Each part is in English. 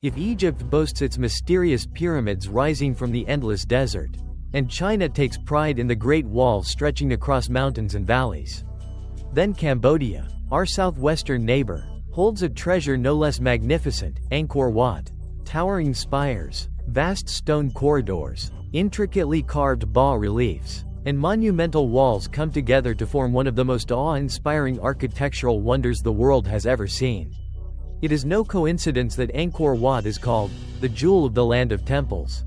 If Egypt boasts its mysterious pyramids rising from the endless desert, and China takes pride in the Great Wall stretching across mountains and valleys, then Cambodia, our southwestern neighbor, holds a treasure no less magnificent, Angkor Wat. Towering spires, vast stone corridors, intricately carved bas-reliefs, and monumental walls come together to form one of the most awe-inspiring architectural wonders the world has ever seen. It is no coincidence that Angkor Wat is called the jewel of the land of temples,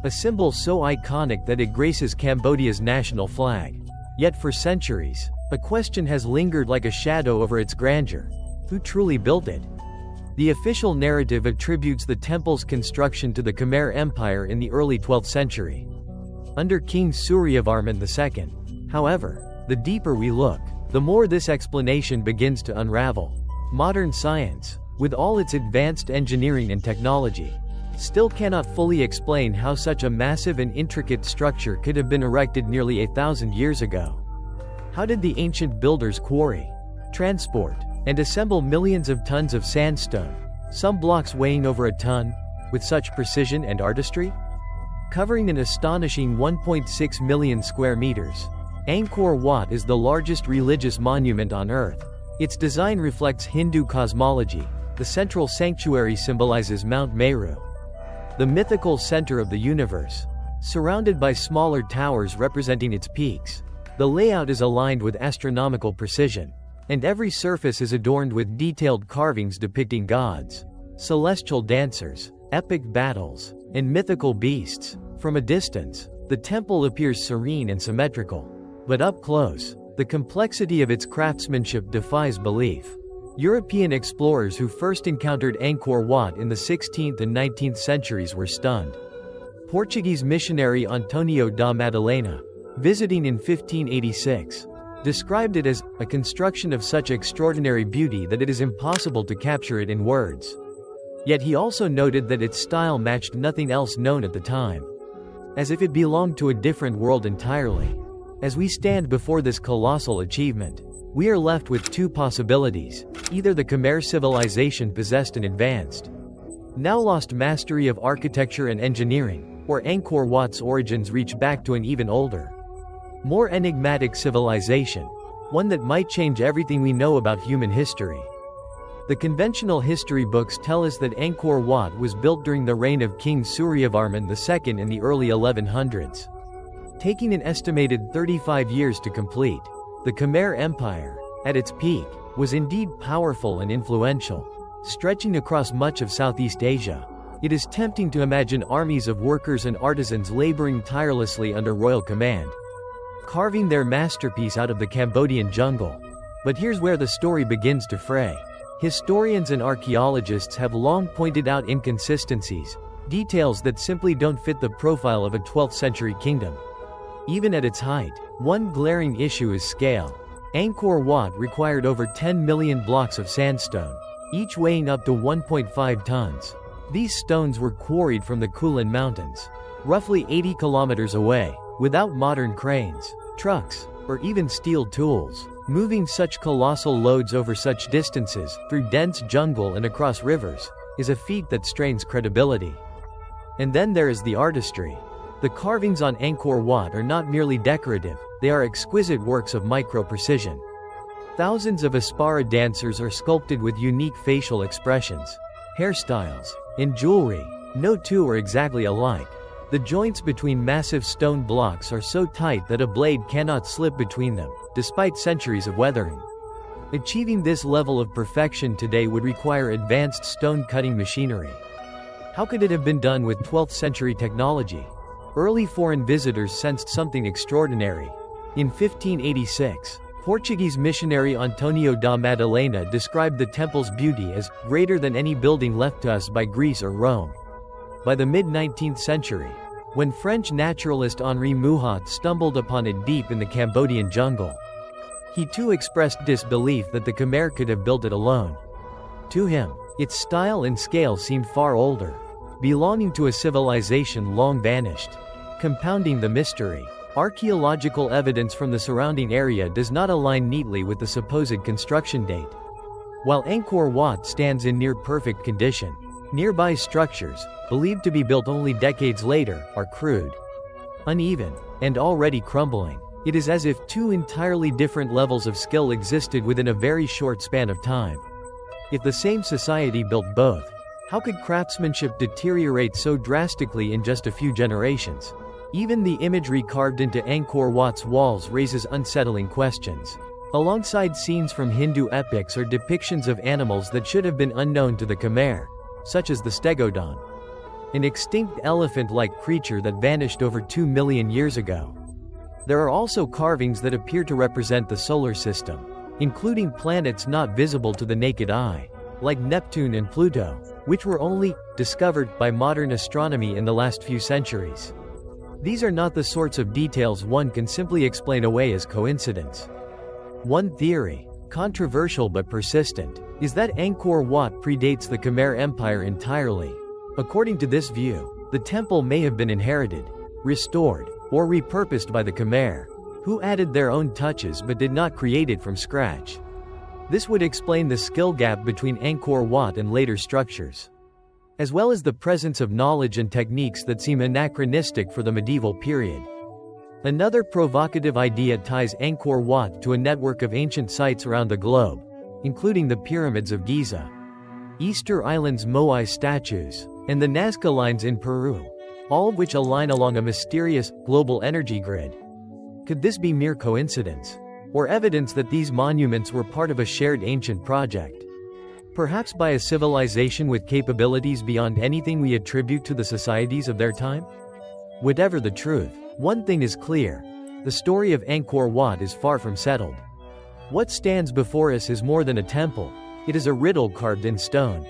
a symbol so iconic that it graces Cambodia's national flag. Yet for centuries, a question has lingered like a shadow over its grandeur: who truly built it? The official narrative attributes the temple's construction to the Khmer Empire in the early 12th century, under King Suryavarman II. However, the deeper we look, the more this explanation begins to unravel. Modern science, with all its advanced engineering and technology, still cannot fully explain how such a massive and intricate structure could have been erected nearly 1,000 years ago. How did the ancient builders quarry, transport, and assemble millions of tons of sandstone, some blocks weighing over a ton, with such precision and artistry? Covering an astonishing 1.6 million square meters, Angkor Wat is the largest religious monument on Earth. Its design reflects Hindu cosmology. The central sanctuary symbolizes Mount Meru, the mythical center of the universe, surrounded by smaller towers representing its peaks. The layout is aligned with astronomical precision, and every surface is adorned with detailed carvings depicting gods, celestial dancers, epic battles, and mythical beasts. From a distance, the temple appears serene and symmetrical, but up close, the complexity of its craftsmanship defies belief. European explorers who first encountered Angkor Wat in the 16th and 19th centuries were stunned. Portuguese missionary Antonio da Madalena, visiting in 1586, described it as a construction of such extraordinary beauty that it is impossible to capture it in words. Yet he also noted that its style matched nothing else known at the time, as if it belonged to a different world entirely. As we stand before this colossal achievement, we are left with two possibilities: either the Khmer civilization possessed an advanced, now lost mastery of architecture and engineering, or Angkor Wat's origins reach back to an even older, more enigmatic civilization, one that might change everything we know about human history. The conventional history books tell us that Angkor Wat was built during the reign of King Suryavarman II in the early 1100s, taking an estimated 35 years to complete. The Khmer Empire, at its peak, was indeed powerful and influential, stretching across much of Southeast Asia. It is tempting to imagine armies of workers and artisans laboring tirelessly under royal command, carving their masterpiece out of the Cambodian jungle. But here's where the story begins to fray. Historians and archaeologists have long pointed out inconsistencies, details that simply don't fit the profile of a 12th century kingdom. Even at its height, one glaring issue is scale. Angkor Wat required over 10 million blocks of sandstone, each weighing up to 1.5 tons. These stones were quarried from the Kulin Mountains, roughly 80 kilometers away, without modern cranes, trucks, or even steel tools. Moving such colossal loads over such distances, through dense jungle and across rivers, is a feat that strains credibility. And then there is the artistry. The carvings on Angkor Wat are not merely decorative, they are exquisite works of micro-precision. Thousands of Aspara dancers are sculpted with unique facial expressions, hairstyles, and jewelry. No two are exactly alike. The joints between massive stone blocks are so tight that a blade cannot slip between them, despite centuries of weathering. Achieving this level of perfection today would require advanced stone-cutting machinery. How could it have been done with 12th century technology? Early foreign visitors sensed something extraordinary. In 1586, Portuguese missionary Antonio da Madalena described the temple's beauty as greater than any building left to us by Greece or Rome. By the mid-19th century, when French naturalist Henri Mouhot stumbled upon it deep in the Cambodian jungle, he too expressed disbelief that the Khmer could have built it alone. To him, its style and scale seemed far older, belonging to a civilization long vanished. Compounding the mystery, archaeological evidence from the surrounding area does not align neatly with the supposed construction date. While Angkor Wat stands in near-perfect condition, Nearby structures, believed to be built only decades later, are crude, uneven, and already crumbling. It is as if two entirely different levels of skill existed within a very short span of time. If the same society built both, how could craftsmanship deteriorate so drastically in just a few generations? Even the imagery carved into Angkor Wat's walls raises unsettling questions. Alongside scenes from Hindu epics are depictions of animals that should have been unknown to the Khmer, such as the stegodon, an extinct elephant-like creature that vanished over 2 million years ago. There are also carvings that appear to represent the solar system, including planets not visible to the naked eye, like Neptune and Pluto, which were only discovered by modern astronomy in the last few centuries. These are not the sorts of details one can simply explain away as coincidence. One theory, controversial but persistent, is that Angkor Wat predates the Khmer Empire entirely. According to this view, the temple may have been inherited, restored, or repurposed by the Khmer, who added their own touches but did not create it from scratch. This would explain the skill gap between Angkor Wat and later structures, as well as the presence of knowledge and techniques that seem anachronistic for the medieval period. Another provocative idea ties Angkor Wat to a network of ancient sites around the globe, including the pyramids of Giza, Easter Island's Moai statues, and the Nazca lines in Peru, all of which align along a mysterious, global energy grid. Could this be mere coincidence, or evidence that these monuments were part of a shared ancient project? Perhaps by a civilization with capabilities beyond anything we attribute to the societies of their time? Whatever the truth, one thing is clear: the story of Angkor Wat is far from settled. What stands before us is more than a temple, it is a riddle carved in stone,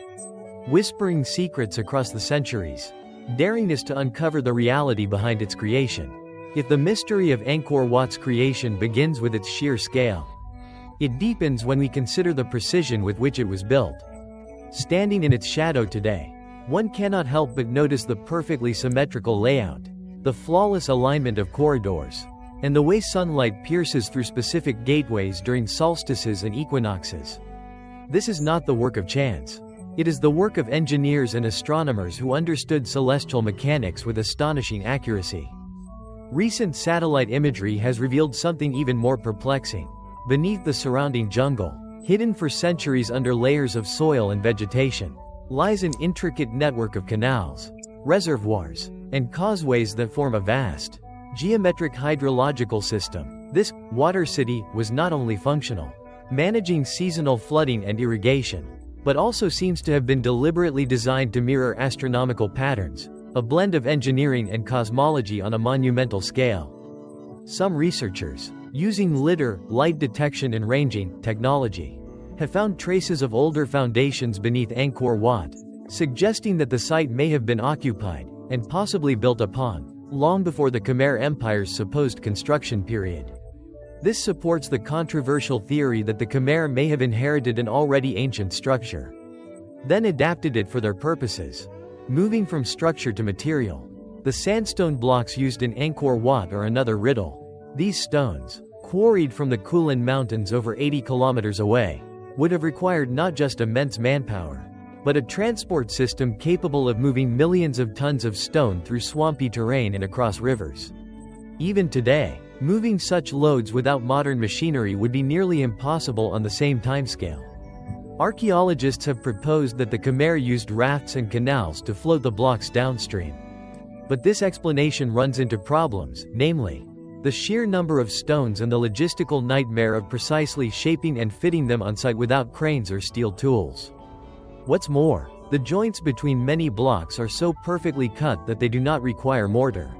whispering secrets across the centuries, daring us to uncover the reality behind its creation. If the mystery of Angkor Wat's creation begins with its sheer scale, it deepens when we consider the precision with which it was built. Standing in its shadow today, one cannot help but notice the perfectly symmetrical layout, the flawless alignment of corridors, and the way sunlight pierces through specific gateways during solstices and equinoxes. This is not the work of chance. It is the work of engineers and astronomers who understood celestial mechanics with astonishing accuracy. Recent satellite imagery has revealed something even more perplexing. Beneath the surrounding jungle, hidden for centuries under layers of soil and vegetation, lies an intricate network of canals, reservoirs, and causeways that form a vast, geometric hydrological system. This water city was not only functional, managing seasonal flooding and irrigation, but also seems to have been deliberately designed to mirror astronomical patterns, a blend of engineering and cosmology on a monumental scale. Some researchers, using lidar, light detection and ranging technology, have found traces of older foundations beneath Angkor Wat, suggesting that the site may have been occupied, and possibly built upon, long before the Khmer Empire's supposed construction period. This supports the controversial theory that the Khmer may have inherited an already ancient structure, then adapted it for their purposes. Moving from structure to material, the sandstone blocks used in Angkor Wat are another riddle. These stones, quarried from the Kulin Mountains over 80 kilometers away, would have required not just immense manpower, but a transport system capable of moving millions of tons of stone through swampy terrain and across rivers. Even today, moving such loads without modern machinery would be nearly impossible on the same timescale. Archaeologists have proposed that the Khmer used rafts and canals to float the blocks downstream. But this explanation runs into problems, namely, the sheer number of stones and the logistical nightmare of precisely shaping and fitting them on site without cranes or steel tools. What's more, the joints between many blocks are so perfectly cut that they do not require mortar.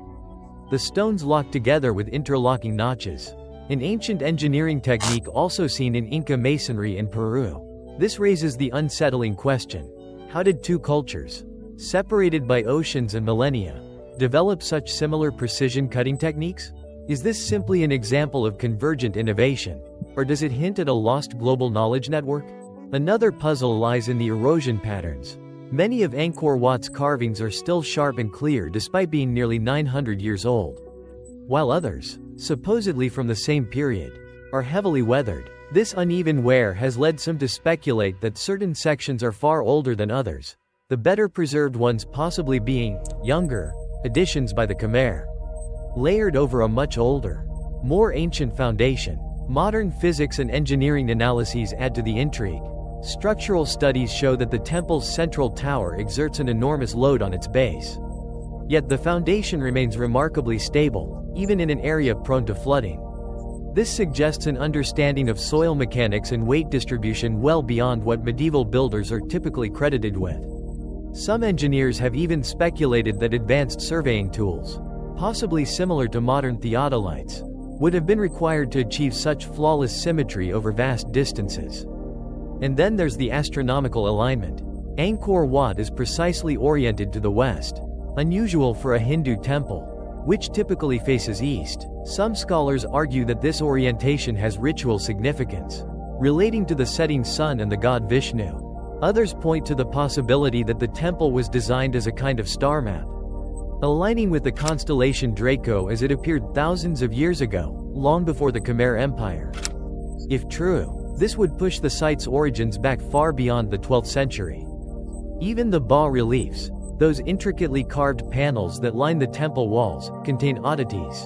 The stones lock together with interlocking notches, an ancient engineering technique also seen in Inca masonry in Peru. This raises the unsettling question: how did two cultures, separated by oceans and millennia, develop such similar precision cutting techniques? Is this simply an example of convergent innovation, or does it hint at a lost global knowledge network? Another puzzle lies in the erosion patterns. Many of Angkor Wat's carvings are still sharp and clear despite being nearly 900 years old, while others, supposedly from the same period, are heavily weathered. This uneven wear has led some to speculate that certain sections are far older than others, the better preserved ones possibly being younger additions by the Khmer, layered over a much older, more ancient foundation. Modern physics and engineering analyses add to the intrigue. Structural studies show that the temple's central tower exerts an enormous load on its base. Yet the foundation remains remarkably stable, even in an area prone to flooding. This suggests an understanding of soil mechanics and weight distribution well beyond what medieval builders are typically credited with. Some engineers have even speculated that advanced surveying tools, possibly similar to modern theodolites, would have been required to achieve such flawless symmetry over vast distances. And then there's the astronomical alignment. Angkor Wat is precisely oriented to the west, unusual for a Hindu temple, which typically faces east. Some scholars argue that this orientation has ritual significance, relating to the setting sun and the god Vishnu. Others point to the possibility that the temple was designed as a kind of star map, aligning with the constellation Draco as it appeared thousands of years ago, long before the Khmer Empire. If true, this would push the site's origins back far beyond the 12th century. Even the bas-reliefs, those intricately carved panels that line the temple walls, contain oddities.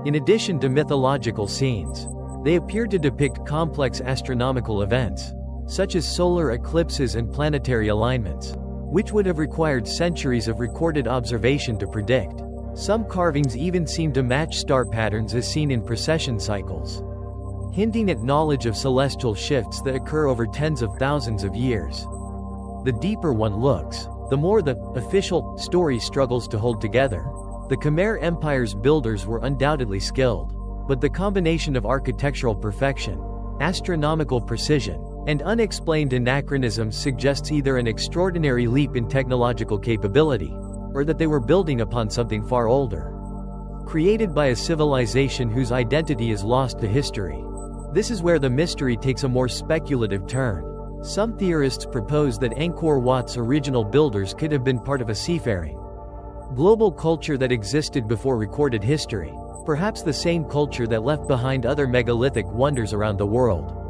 In addition to mythological scenes, they appear to depict complex astronomical events, such as solar eclipses and planetary alignments, which would have required centuries of recorded observation to predict. Some carvings even seem to match star patterns as seen in precession cycles, hinting at knowledge of celestial shifts that occur over tens of thousands of years. The deeper one looks, the more the official story struggles to hold together. The Khmer Empire's builders were undoubtedly skilled, but the combination of architectural perfection, astronomical precision, and unexplained anachronisms suggests either an extraordinary leap in technological capability, or that they were building upon something far older, created by a civilization whose identity is lost to history. This is where the mystery takes a more speculative turn. Some theorists propose that Angkor Wat's original builders could have been part of a seafaring global culture that existed before recorded history, perhaps the same culture that left behind other megalithic wonders around the world.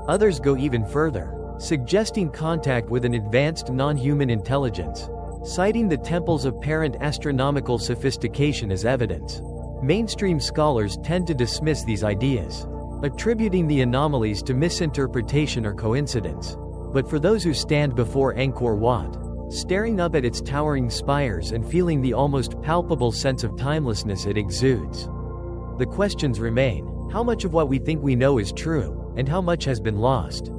Others go even further, suggesting contact with an advanced non-human intelligence, citing the temple's apparent astronomical sophistication as evidence. Mainstream scholars tend to dismiss these ideas, attributing the anomalies to misinterpretation or coincidence. But for those who stand before Angkor Wat, staring up at its towering spires and feeling the almost palpable sense of timelessness it exudes, the questions remain: how much of what we think we know is true, and how much has been lost,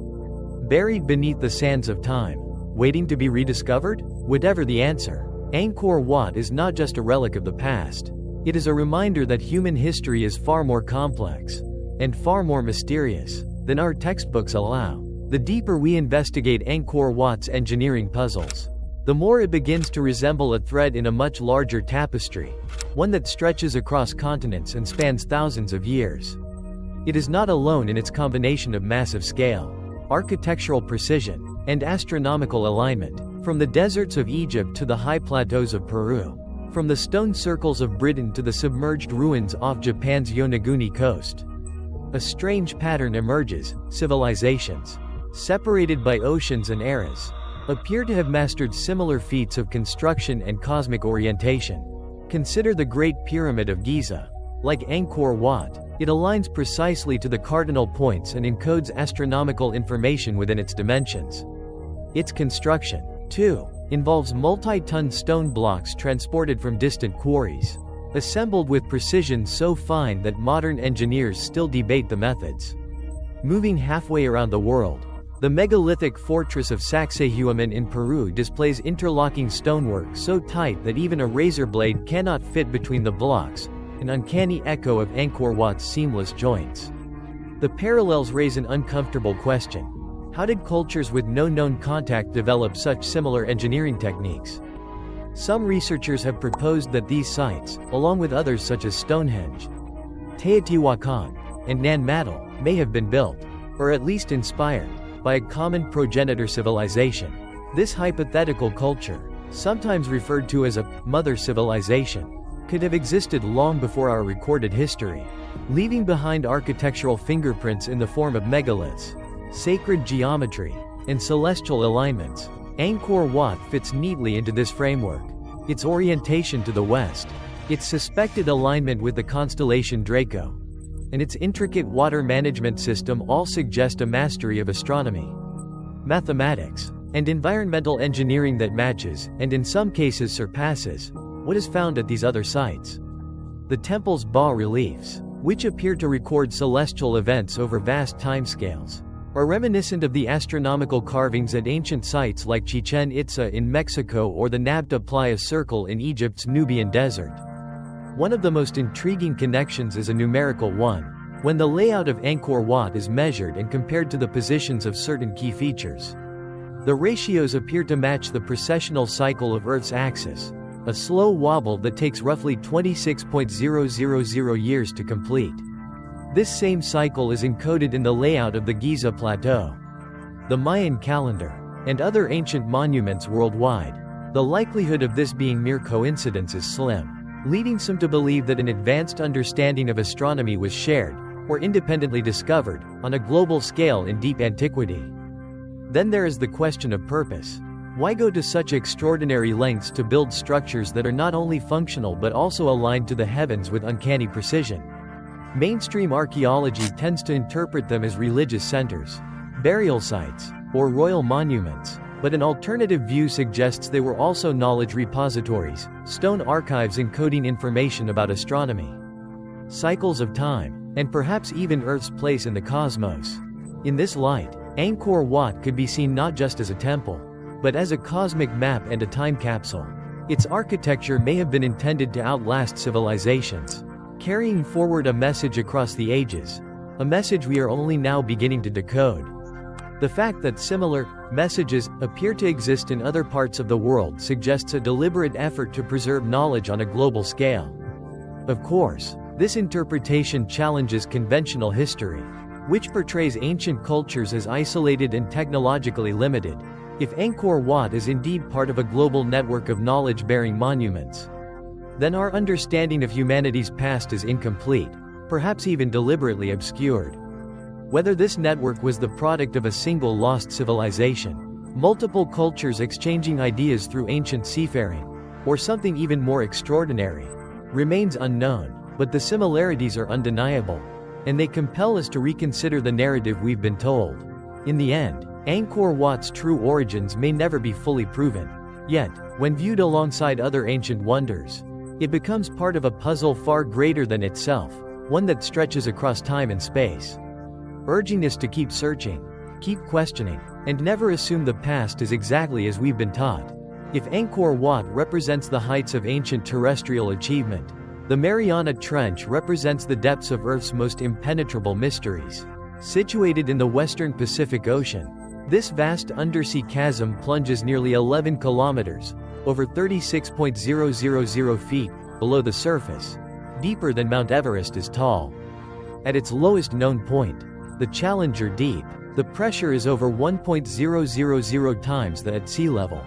buried beneath the sands of time, waiting to be rediscovered? Whatever the answer, Angkor Wat is not just a relic of the past. It is a reminder that human history is far more complex, and far more mysterious, than our textbooks allow. The deeper we investigate Angkor Wat's engineering puzzles, the more it begins to resemble a thread in a much larger tapestry, one that stretches across continents and spans thousands of years. It is not alone in its combination of massive scale, architectural precision, and astronomical alignment. From the deserts of Egypt to the high plateaus of Peru, from the stone circles of Britain to the submerged ruins off Japan's Yonaguni coast, a strange pattern emerges. Civilizations, separated by oceans and eras, appear to have mastered similar feats of construction and cosmic orientation. Consider the Great Pyramid of Giza. Like Angkor Wat, it aligns precisely to the cardinal points and encodes astronomical information within its dimensions. Its construction, too, involves multi-ton stone blocks transported from distant quarries, assembled with precision so fine that modern engineers still debate the methods. Moving halfway around the world, the megalithic fortress of Sacsayhuaman in Peru displays interlocking stonework so tight that even a razor blade cannot fit between the blocks, an uncanny echo of Angkor Wat's seamless joints. The parallels raise an uncomfortable question. How did cultures with no known contact develop such similar engineering techniques? Some researchers have proposed that these sites, along with others such as Stonehenge, Teotihuacan, and Nan Madol, may have been built, or at least inspired, by a common progenitor civilization. This hypothetical culture, sometimes referred to as a mother civilization, could have existed long before our recorded history, leaving behind architectural fingerprints in the form of megaliths, sacred geometry, and celestial alignments. Angkor Wat fits neatly into this framework. Its orientation to the west, its suspected alignment with the constellation Draco, and its intricate water management system all suggest a mastery of astronomy, mathematics, and environmental engineering that matches, and in some cases surpasses, what is found at these other sites. The temple's bas-reliefs, which appear to record celestial events over vast timescales, are reminiscent of the astronomical carvings at ancient sites like Chichen Itza in Mexico or the Nabta Playa Circle in Egypt's Nubian desert. One of the most intriguing connections is a numerical one, when the layout of Angkor Wat is measured and compared to the positions of certain key features. The ratios appear to match the precessional cycle of Earth's axis, a slow wobble that takes roughly 26.000 years to complete. This same cycle is encoded in the layout of the Giza Plateau, the Mayan calendar, and other ancient monuments worldwide. The likelihood of this being mere coincidence is slim, leading some to believe that an advanced understanding of astronomy was shared, or independently discovered, on a global scale in deep antiquity. Then there is the question of purpose. Why go to such extraordinary lengths to build structures that are not only functional but also aligned to the heavens with uncanny precision? Mainstream archaeology tends to interpret them as religious centers, burial sites, or royal monuments, but an alternative view suggests they were also knowledge repositories, stone archives encoding information about astronomy, cycles of time, and perhaps even Earth's place in the cosmos. In this light, Angkor Wat could be seen not just as a temple, but as a cosmic map and a time capsule. Its architecture may have been intended to outlast civilizations, carrying forward a message across the ages, a message we are only now beginning to decode. The fact that similar messages appear to exist in other parts of the world suggests a deliberate effort to preserve knowledge on a global scale. Of course, this interpretation challenges conventional history, which portrays ancient cultures as isolated and technologically limited. If Angkor Wat is indeed part of a global network of knowledge-bearing monuments, then our understanding of humanity's past is incomplete, perhaps even deliberately obscured. Whether this network was the product of a single lost civilization, multiple cultures exchanging ideas through ancient seafaring, or something even more extraordinary, remains unknown, but the similarities are undeniable, and they compel us to reconsider the narrative we've been told. In the end, Angkor Wat's true origins may never be fully proven. Yet, when viewed alongside other ancient wonders, it becomes part of a puzzle far greater than itself, one that stretches across time and space, urging us to keep searching, keep questioning, and never assume the past is exactly as we've been taught. If Angkor Wat represents the heights of ancient terrestrial achievement, the Mariana Trench represents the depths of Earth's most impenetrable mysteries. Situated in the western Pacific Ocean, this vast undersea chasm plunges nearly 11 kilometers, over 36.000 feet, below the surface, deeper than Mount Everest is tall. At its lowest known point, the Challenger Deep, the pressure is over 1.000 times that at sea level,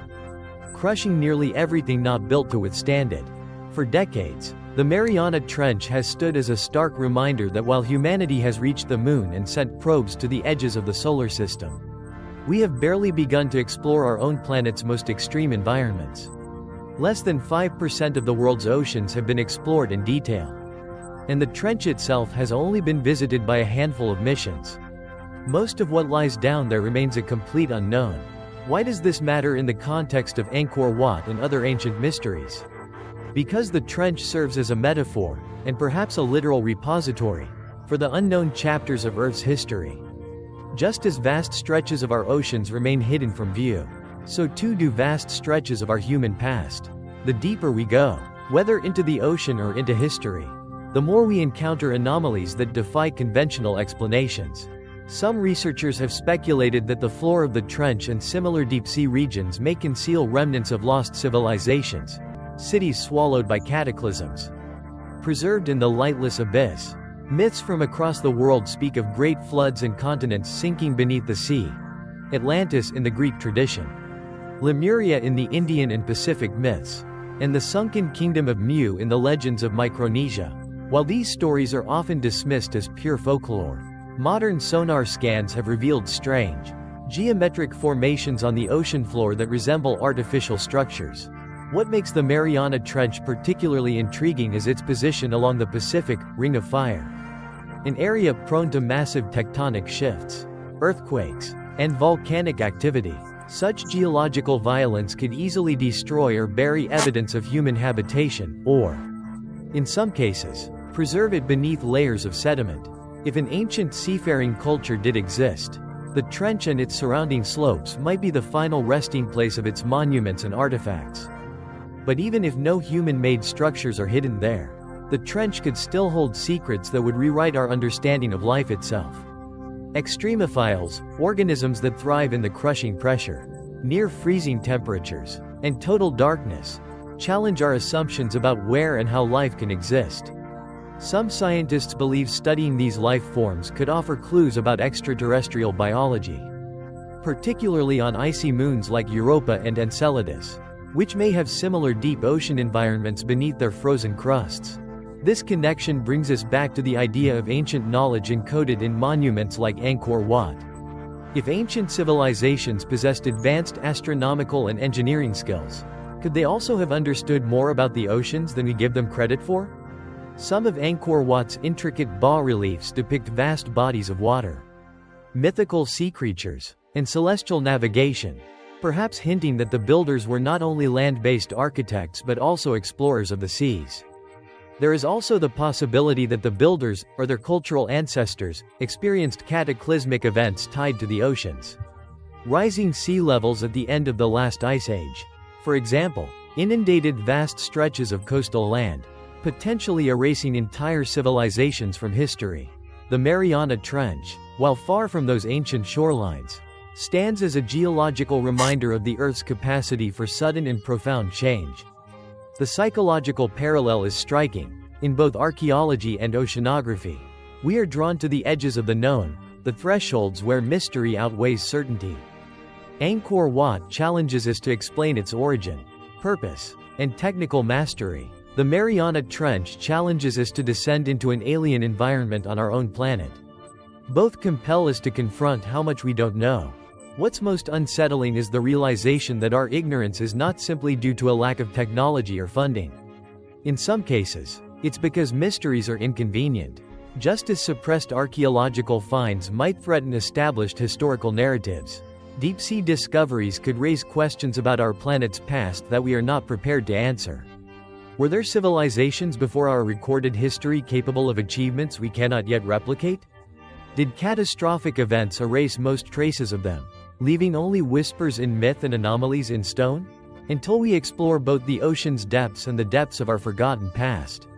crushing nearly everything not built to withstand it. For decades, the Mariana Trench has stood as a stark reminder that while humanity has reached the moon and sent probes to the edges of the solar system, we have barely begun to explore our own planet's most extreme environments. Less than 5% of the world's oceans have been explored in detail, and the trench itself has only been visited by a handful of missions. Most of what lies down there remains a complete unknown. Why does this matter in the context of Angkor Wat and other ancient mysteries? Because the trench serves as a metaphor, and perhaps a literal repository, for the unknown chapters of Earth's history. Just as vast stretches of our oceans remain hidden from view, so too do vast stretches of our human past. The deeper we go, whether into the ocean or into history, the more we encounter anomalies that defy conventional explanations. Some researchers have speculated that the floor of the trench and similar deep-sea regions may conceal remnants of lost civilizations, cities swallowed by cataclysms, preserved in the lightless abyss. Myths from across the world speak of great floods and continents sinking beneath the sea. Atlantis in the Greek tradition, Lemuria in the Indian and Pacific myths, and the sunken kingdom of Mu in the legends of Micronesia. While these stories are often dismissed as pure folklore, modern sonar scans have revealed strange, Geometric formations on the ocean floor that resemble artificial structures. What makes the Mariana Trench particularly intriguing is its position along the Pacific Ring of Fire, an area prone to massive tectonic shifts, earthquakes, and volcanic activity. Such geological violence could easily destroy or bury evidence of human habitation, or, in some cases, preserve it beneath layers of sediment. If an ancient seafaring culture did exist, the trench and its surrounding slopes might be the final resting place of its monuments and artifacts. But even if no human-made structures are hidden there, the trench could still hold secrets that would rewrite our understanding of life itself. Extremophiles, organisms that thrive in the crushing pressure, near freezing temperatures, and total darkness, challenge our assumptions about where and how life can exist. Some scientists believe studying these life forms could offer clues about extraterrestrial biology, particularly on icy moons like Europa and Enceladus, which may have similar deep ocean environments beneath their frozen crusts. This connection brings us back to the idea of ancient knowledge encoded in monuments like Angkor Wat. If ancient civilizations possessed advanced astronomical and engineering skills, could they also have understood more about the oceans than we give them credit for? Some of Angkor Wat's intricate bas-reliefs depict vast bodies of water, mythical sea creatures, and celestial navigation, perhaps hinting that the builders were not only land-based architects but also explorers of the seas. There is also the possibility that the builders, or their cultural ancestors, experienced cataclysmic events tied to the oceans. Rising sea levels at the end of the last ice age, for example, inundated vast stretches of coastal land, potentially erasing entire civilizations from history. The Mariana Trench, while far from those ancient shorelines, stands as a geological reminder of the Earth's capacity for sudden and profound change. The psychological parallel is striking. In both archaeology and oceanography, we are drawn to the edges of the known, the thresholds where mystery outweighs certainty. Angkor Wat challenges us to explain its origin, purpose, and technical mastery. The Mariana Trench challenges us to descend into an alien environment on our own planet. Both compel us to confront how much we don't know. What's most unsettling is the realization that our ignorance is not simply due to a lack of technology or funding. In some cases, it's because mysteries are inconvenient. Just as suppressed archaeological finds might threaten established historical narratives, deep-sea discoveries could raise questions about our planet's past that we are not prepared to answer. Were there civilizations before our recorded history capable of achievements we cannot yet replicate? Did catastrophic events erase most traces of them, leaving only whispers in myth and anomalies in stone? Until we explore both the ocean's depths and the depths of our forgotten past,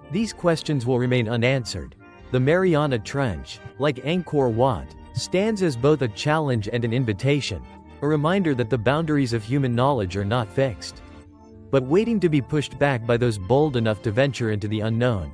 these questions will remain unanswered. The Mariana Trench, like Angkor Wat, stands as both a challenge and an invitation, a reminder that the boundaries of human knowledge are not fixed, but waiting to be pushed back by those bold enough to venture into the unknown.